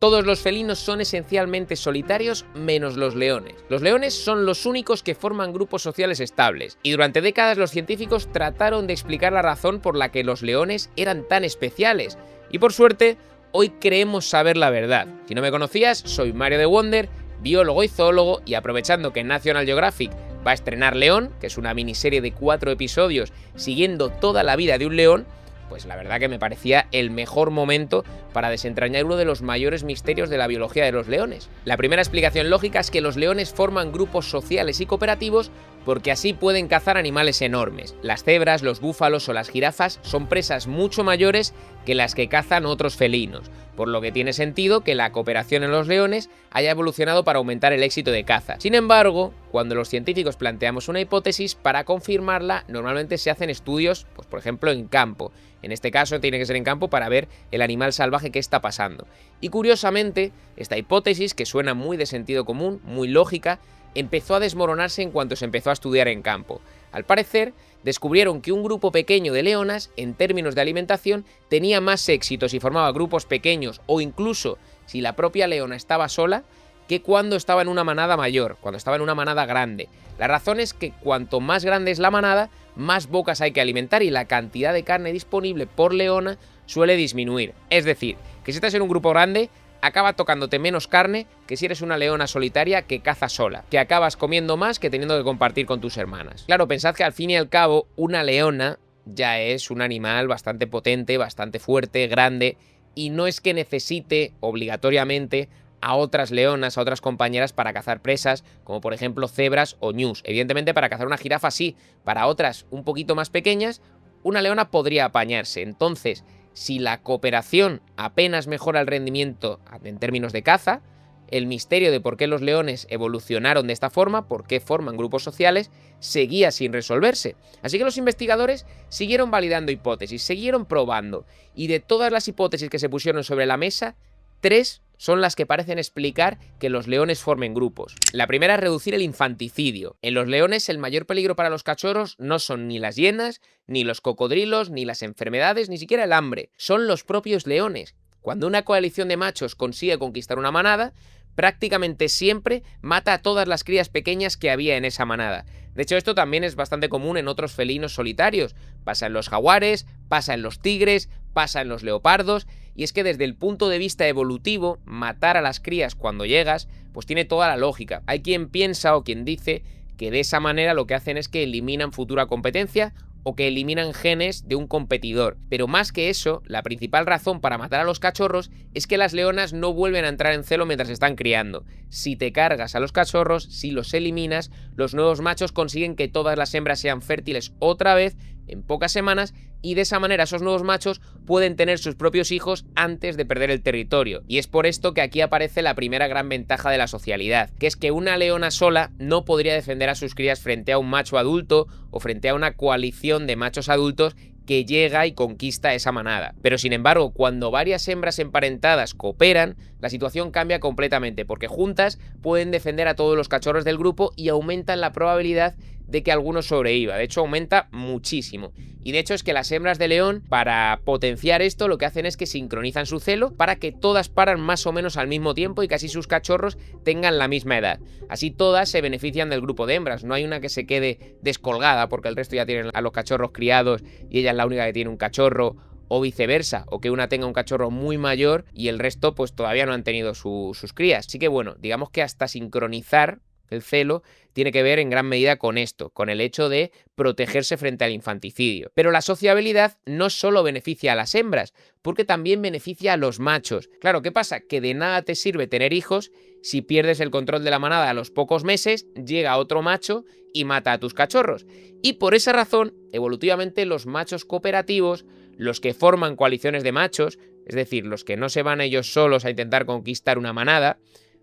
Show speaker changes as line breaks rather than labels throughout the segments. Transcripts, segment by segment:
Todos los felinos son esencialmente solitarios menos los leones. Los leones son los únicos que forman grupos sociales estables, y durante décadas los científicos trataron de explicar la razón por la que los leones eran tan especiales. Y por suerte, hoy creemos saber la verdad. Si no me conocías, soy Mario de Wonder, biólogo y zoólogo, y aprovechando que National Geographic va a estrenar León, que es una miniserie de 4 episodios siguiendo toda la vida de un león, pues la verdad que me parecía el mejor momento para desentrañar uno de los mayores misterios de la biología de los leones. La primera explicación lógica es que los leones forman grupos sociales y cooperativos porque así pueden cazar animales enormes. Las cebras, los búfalos o las jirafas son presas mucho mayores que las que cazan otros felinos, por lo que tiene sentido que la cooperación en los leones haya evolucionado para aumentar el éxito de caza. Sin embargo, cuando los científicos planteamos una hipótesis, para confirmarla normalmente se hacen estudios, pues por ejemplo en campo. En este caso tiene que ser en campo para ver el animal salvaje que está pasando. Y curiosamente, esta hipótesis, que suena muy de sentido común, muy lógica, empezó a desmoronarse en cuanto se empezó a estudiar en campo. Al parecer, descubrieron que un grupo pequeño de leonas, en términos de alimentación, tenía más éxito si formaba grupos pequeños o incluso si la propia leona estaba sola, que cuando estaba en una manada mayor, cuando estaba en una manada grande. La razón es que cuanto más grande es la manada, más bocas hay que alimentar y la cantidad de carne disponible por leona suele disminuir. Es decir, que si estás en un grupo grande, acaba tocándote menos carne que si eres una leona solitaria que caza sola, que acabas comiendo más que teniendo que compartir con tus hermanas. Claro, pensad que al fin y al cabo, una leona ya es un animal bastante potente, bastante fuerte, grande, y no es que necesite obligatoriamente a otras leonas, a otras compañeras para cazar presas, como por ejemplo cebras o ñus. Evidentemente para cazar una jirafa sí, para otras un poquito más pequeñas, una leona podría apañarse. Entonces, si la cooperación apenas mejora el rendimiento en términos de caza, el misterio de por qué los leones evolucionaron de esta forma, por qué forman grupos sociales, seguía sin resolverse. Así que los investigadores siguieron validando hipótesis, siguieron probando, y de todas las hipótesis que se pusieron sobre la mesa, 3 son las que parecen explicar que los leones formen grupos. La primera es reducir el infanticidio. En los leones el mayor peligro para los cachorros no son ni las hienas, ni los cocodrilos, ni las enfermedades, ni siquiera el hambre. Son los propios leones. Cuando una coalición de machos consigue conquistar una manada, prácticamente siempre mata a todas las crías pequeñas que había en esa manada. De hecho, esto también es bastante común en otros felinos solitarios. Pasa en los jaguares, pasa en los tigres, pasa en los leopardos, y es que desde el punto de vista evolutivo, matar a las crías cuando llegas, pues tiene toda la lógica. Hay quien piensa o quien dice que de esa manera lo que hacen es que eliminan futura competencia o que eliminan genes de un competidor. Pero más que eso, la principal razón para matar a los cachorros es que las leonas no vuelven a entrar en celo mientras están criando. Si te cargas a los cachorros, si los eliminas, los nuevos machos consiguen que todas las hembras sean fértiles otra vez en pocas semanas, y de esa manera esos nuevos machos pueden tener sus propios hijos antes de perder el territorio. Y es por esto que aquí aparece la primera gran ventaja de la socialidad, que es que una leona sola no podría defender a sus crías frente a un macho adulto o frente a una coalición de machos adultos que llega y conquista esa manada. Pero sin embargo, cuando varias hembras emparentadas cooperan, la situación cambia completamente, porque juntas pueden defender a todos los cachorros del grupo y aumentan la probabilidad de que alguno sobreviva. De hecho, aumenta muchísimo. Y de hecho es que las hembras de león, para potenciar esto, lo que hacen es que sincronizan su celo para que todas paran más o menos al mismo tiempo y que así sus cachorros tengan la misma edad. Así todas se benefician del grupo de hembras. No hay una que se quede descolgada porque el resto ya tienen a los cachorros criados y ella es la única que tiene un cachorro, o viceversa, o que una tenga un cachorro muy mayor y el resto pues todavía no han tenido sus crías. Así que bueno, digamos que hasta sincronizar el celo tiene que ver en gran medida con esto, con el hecho de protegerse frente al infanticidio. Pero la sociabilidad no solo beneficia a las hembras, porque también beneficia a los machos. Claro, ¿qué pasa? Que de nada te sirve tener hijos si pierdes el control de la manada a los pocos meses, llega otro macho y mata a tus cachorros. Y por esa razón, evolutivamente, los machos cooperativos, los que forman coaliciones de machos, es decir, los que no se van ellos solos a intentar conquistar una manada,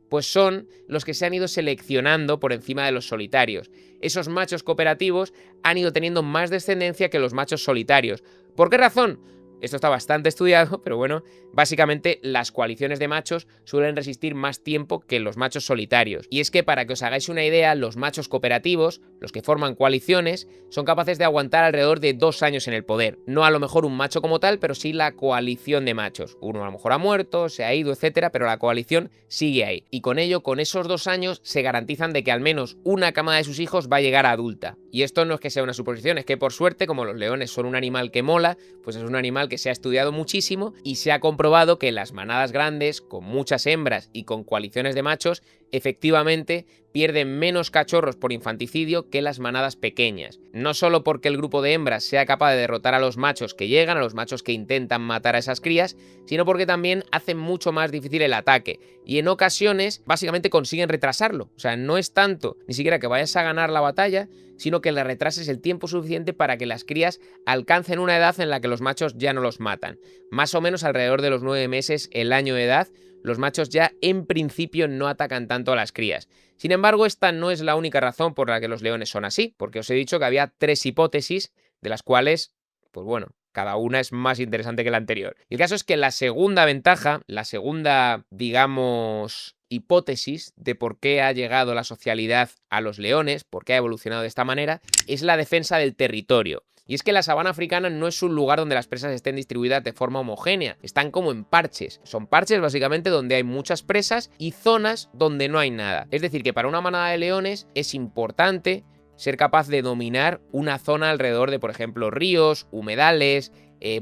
pues son los que se han ido seleccionando por encima de los solitarios. Esos machos cooperativos han ido teniendo más descendencia que los machos solitarios. ¿Por qué razón? Esto está bastante estudiado, pero bueno, básicamente las coaliciones de machos suelen resistir más tiempo que los machos solitarios. Y es que para que os hagáis una idea, los machos cooperativos, los que forman coaliciones, son capaces de aguantar alrededor de 2 años en el poder. No a lo mejor un macho como tal, pero sí la coalición de machos. Uno a lo mejor ha muerto, se ha ido, etcétera, pero la coalición sigue ahí. Y con ello, con esos 2 años, se garantizan de que al menos una camada de sus hijos va a llegar a adulta. Y esto no es que sea una suposición, es que por suerte, como los leones son un animal que mola, pues es un animal que se ha estudiado muchísimo y se ha comprobado que las manadas grandes, con muchas hembras y con coaliciones de machos, efectivamente pierden menos cachorros por infanticidio que las manadas pequeñas. No solo porque el grupo de hembras sea capaz de derrotar a los machos que llegan, a los machos que intentan matar a esas crías, sino porque también hacen mucho más difícil el ataque. Y en ocasiones, básicamente consiguen retrasarlo. O sea, no es tanto ni siquiera que vayas a ganar la batalla, sino que le retrases el tiempo suficiente para que las crías alcancen una edad en la que los machos ya no los matan. Más o menos alrededor de los 9 meses, el año de edad, los machos ya en principio no atacan tanto a las crías. Sin embargo, esta no es la única razón por la que los leones son así, porque os he dicho que había 3 hipótesis, de las cuales, pues bueno, cada una es más interesante que la anterior. Y el caso es que la segunda ventaja, la segunda, digamos, hipótesis de por qué ha llegado la socialidad a los leones, por qué ha evolucionado de esta manera, es la defensa del territorio. Y es que la sabana africana no es un lugar donde las presas estén distribuidas de forma homogénea, están como en parches. Son parches básicamente donde hay muchas presas y zonas donde no hay nada. Es decir, que para una manada de leones es importante ser capaz de dominar una zona alrededor de, por ejemplo, ríos, humedales,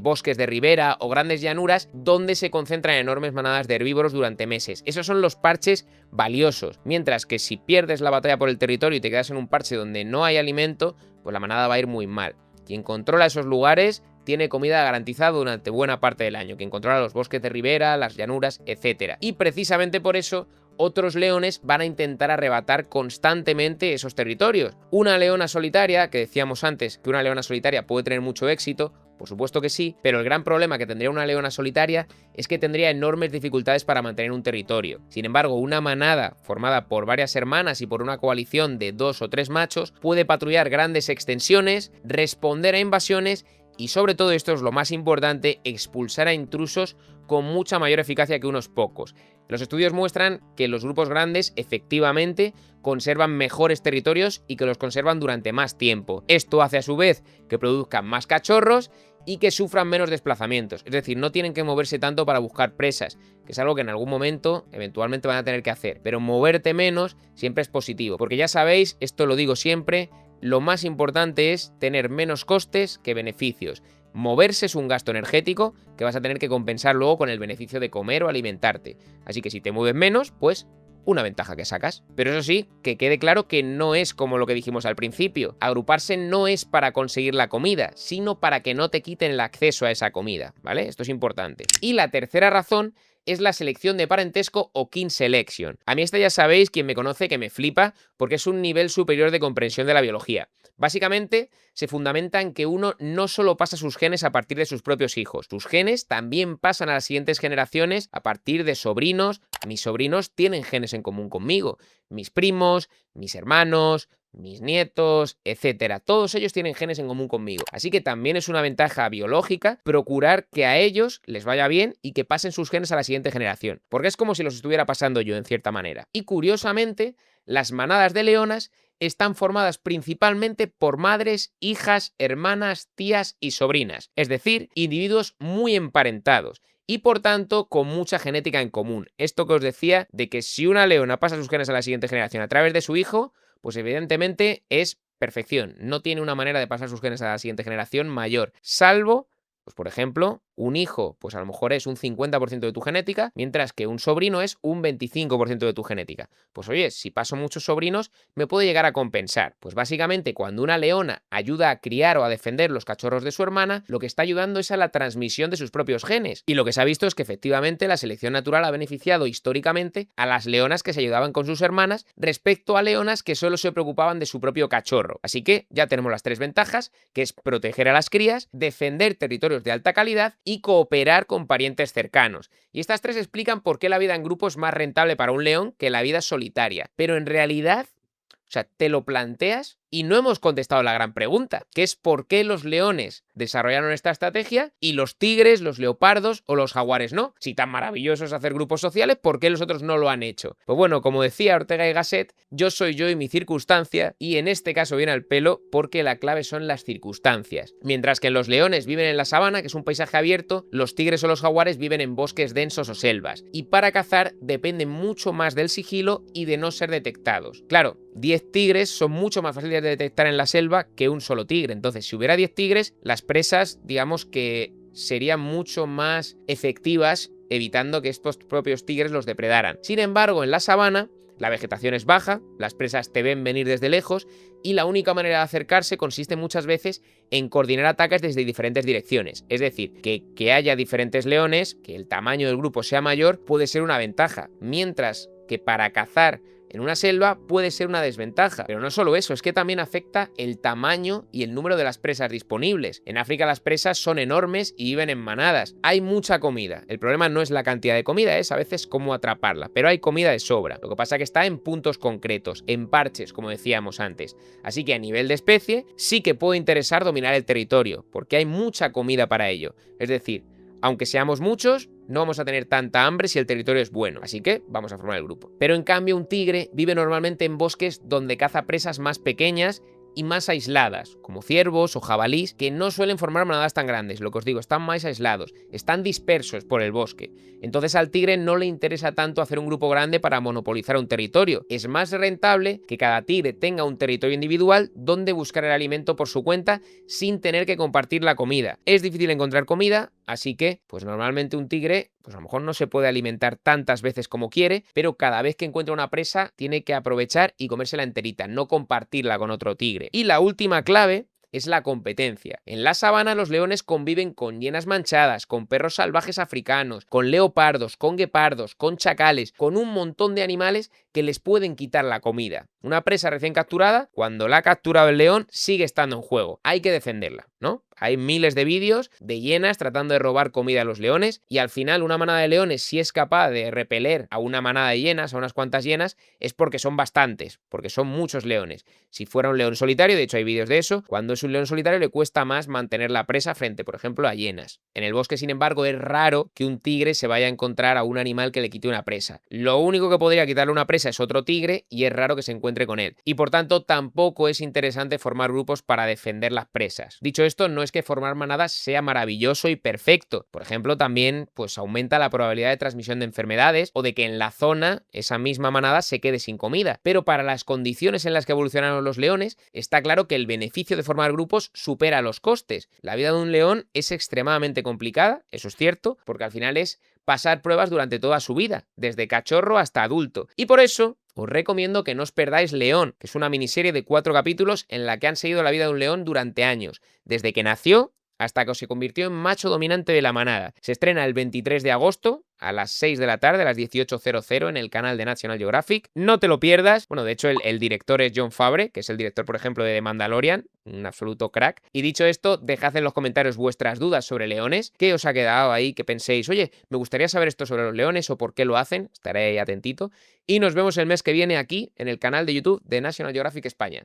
bosques de ribera o grandes llanuras donde se concentran enormes manadas de herbívoros durante meses. Esos son los parches valiosos. Mientras que si pierdes la batalla por el territorio y te quedas en un parche donde no hay alimento, pues la manada va a ir muy mal. Quien controla esos lugares tiene comida garantizada durante buena parte del año. Quien controla los bosques de ribera, las llanuras, etc. Y precisamente por eso otros leones van a intentar arrebatar constantemente esos territorios. Una leona solitaria, que decíamos antes que una leona solitaria puede tener mucho éxito, por supuesto que sí, pero el gran problema que tendría una leona solitaria es que tendría enormes dificultades para mantener un territorio. Sin embargo, una manada formada por varias hermanas y por una coalición de 2 o 3 machos puede patrullar grandes extensiones, responder a invasiones y, sobre todo, esto es lo más importante, expulsar a intrusos con mucha mayor eficacia que unos pocos. Los estudios muestran que los grupos grandes efectivamente conservan mejores territorios y que los conservan durante más tiempo. Esto hace a su vez que produzcan más cachorros y que sufran menos desplazamientos. Es decir, no tienen que moverse tanto para buscar presas, que es algo que en algún momento eventualmente van a tener que hacer. Pero moverte menos siempre es positivo, porque ya sabéis, esto lo digo siempre, lo más importante es tener menos costes que beneficios. Moverse es un gasto energético que vas a tener que compensar luego con el beneficio de comer o alimentarte. Así que si te mueves menos, pues una ventaja que sacas. Pero eso sí, que quede claro que no es como lo que dijimos al principio. Agruparse no es para conseguir la comida, sino para que no te quiten el acceso a esa comida, ¿vale? Esto es importante. Y la tercera razón es la selección de parentesco o kin selection. A mí esta ya sabéis, quien me conoce, que me flipa, porque es un nivel superior de comprensión de la biología. Básicamente, se fundamenta en que uno no solo pasa sus genes a partir de sus propios hijos, sus genes también pasan a las siguientes generaciones a partir de sobrinos. Mis sobrinos tienen genes en común conmigo, mis primos, mis hermanos, mis nietos, etcétera. Todos ellos tienen genes en común conmigo. Así que también es una ventaja biológica procurar que a ellos les vaya bien y que pasen sus genes a la siguiente generación. Porque es como si los estuviera pasando yo, en cierta manera. Y curiosamente, las manadas de leonas están formadas principalmente por madres, hijas, hermanas, tías y sobrinas. Es decir, individuos muy emparentados. Y por tanto, con mucha genética en común. Esto que os decía de que si una leona pasa sus genes a la siguiente generación a través de su hijo, pues evidentemente es perfección. No tiene una manera de pasar sus genes a la siguiente generación mayor, salvo, pues por ejemplo, un hijo, pues a lo mejor es un 50% de tu genética, mientras que un sobrino es un 25% de tu genética. Pues oye, si paso muchos sobrinos, me puede llegar a compensar. Pues básicamente, cuando una leona ayuda a criar o a defender los cachorros de su hermana, lo que está ayudando es a la transmisión de sus propios genes. Y lo que se ha visto es que efectivamente la selección natural ha beneficiado históricamente a las leonas que se ayudaban con sus hermanas respecto a leonas que solo se preocupaban de su propio cachorro. Así que ya tenemos las 3 ventajas, que es proteger a las crías, defender territorios de alta calidad y cooperar con parientes cercanos. Y estas 3 explican por qué la vida en grupo es más rentable para un león que la vida solitaria. Pero en realidad, o sea, te lo planteas Y no hemos contestado la gran pregunta, que es por qué los leones desarrollaron esta estrategia y los tigres, los leopardos o los jaguares no. Si tan maravilloso es hacer grupos sociales, ¿por qué los otros no lo han hecho? Pues bueno, como decía Ortega y Gasset, yo soy yo y mi circunstancia, y en este caso viene al pelo porque la clave son las circunstancias. Mientras que los leones viven en la sabana, que es un paisaje abierto, los tigres o los jaguares viven en bosques densos o selvas. Y para cazar dependen mucho más del sigilo y de no ser detectados. Claro, 10 tigres son mucho más fáciles de detectar en la selva que un solo tigre. Entonces, si hubiera 10 tigres, las presas, digamos que serían mucho más efectivas evitando que estos propios tigres los depredaran. Sin embargo, en la sabana, la vegetación es baja, las presas te ven venir desde lejos y la única manera de acercarse consiste muchas veces en coordinar ataques desde diferentes direcciones. Es decir, que haya diferentes leones, que el tamaño del grupo sea mayor, puede ser una ventaja, mientras que para cazar en una selva puede ser una desventaja. Pero no solo eso, es que también afecta el tamaño y el número de las presas disponibles. En África las presas son enormes y viven en manadas. Hay mucha comida. El problema no es la cantidad de comida, es a veces cómo atraparla. Pero hay comida de sobra. Lo que pasa es que está en puntos concretos, en parches, como decíamos antes. Así que a nivel de especie sí que puede interesar dominar el territorio, porque hay mucha comida para ello. Es decir, aunque seamos muchos, no vamos a tener tanta hambre si el territorio es bueno, así que vamos a formar el grupo. Pero en cambio un tigre vive normalmente en bosques donde caza presas más pequeñas y más aisladas, como ciervos o jabalís, que no suelen formar manadas tan grandes, lo que os digo, están más aislados, están dispersos por el bosque. Entonces al tigre no le interesa tanto hacer un grupo grande para monopolizar un territorio. Es más rentable que cada tigre tenga un territorio individual donde buscar el alimento por su cuenta sin tener que compartir la comida. Es difícil encontrar comida, así que, pues normalmente un tigre, pues a lo mejor no se puede alimentar tantas veces como quiere, pero cada vez que encuentra una presa tiene que aprovechar y comérsela enterita, no compartirla con otro tigre. Y la última clave es la competencia. En la sabana los leones conviven con hienas manchadas, con perros salvajes africanos, con leopardos, con guepardos, con chacales, con un montón de animales que les pueden quitar la comida. Una presa recién capturada, cuando la ha capturado el león, sigue estando en juego. Hay que defenderla, ¿no? Hay miles de vídeos de hienas tratando de robar comida a los leones y al final una manada de leones, si es capaz de repeler a una manada de hienas, a unas cuantas hienas, es porque son bastantes, porque son muchos leones. Si fuera un león solitario, de hecho hay vídeos de eso, cuando es un león solitario le cuesta más mantener la presa frente, por ejemplo, a hienas. En el bosque, sin embargo, es raro que un tigre se vaya a encontrar a un animal que le quite una presa. Lo único que podría quitarle una presa es otro tigre y es raro que se encuentre con él. Y por tanto, tampoco es interesante formar grupos para defender las presas. Dicho esto, no es que formar manadas sea maravilloso y perfecto. Por ejemplo, también pues aumenta la probabilidad de transmisión de enfermedades o de que en la zona esa misma manada se quede sin comida. Pero para las condiciones en las que evolucionaron los leones, está claro que el beneficio de formar grupos supera los costes. La vida de un león es extremadamente complicada, eso es cierto, porque al final es pasar pruebas durante toda su vida, desde cachorro hasta adulto. Y por eso os recomiendo que no os perdáis León, que es una miniserie de 4 capítulos en la que han seguido la vida de un león durante años, desde que nació hasta que se convirtió en macho dominante de la manada. Se estrena el 23 de agosto a las 6 de la tarde, a las 18:00 en el canal de National Geographic. No te lo pierdas. Bueno, de hecho el director es Jon Favreau, que es el director, por ejemplo, de The Mandalorian, un absoluto crack. Y dicho esto, dejad en los comentarios vuestras dudas sobre leones. ¿Qué os ha quedado ahí? Que penséis, oye, me gustaría saber esto sobre los leones o por qué lo hacen. Estaré ahí atentito. Y nos vemos el mes que viene aquí en el canal de YouTube de National Geographic España.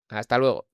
Hasta luego.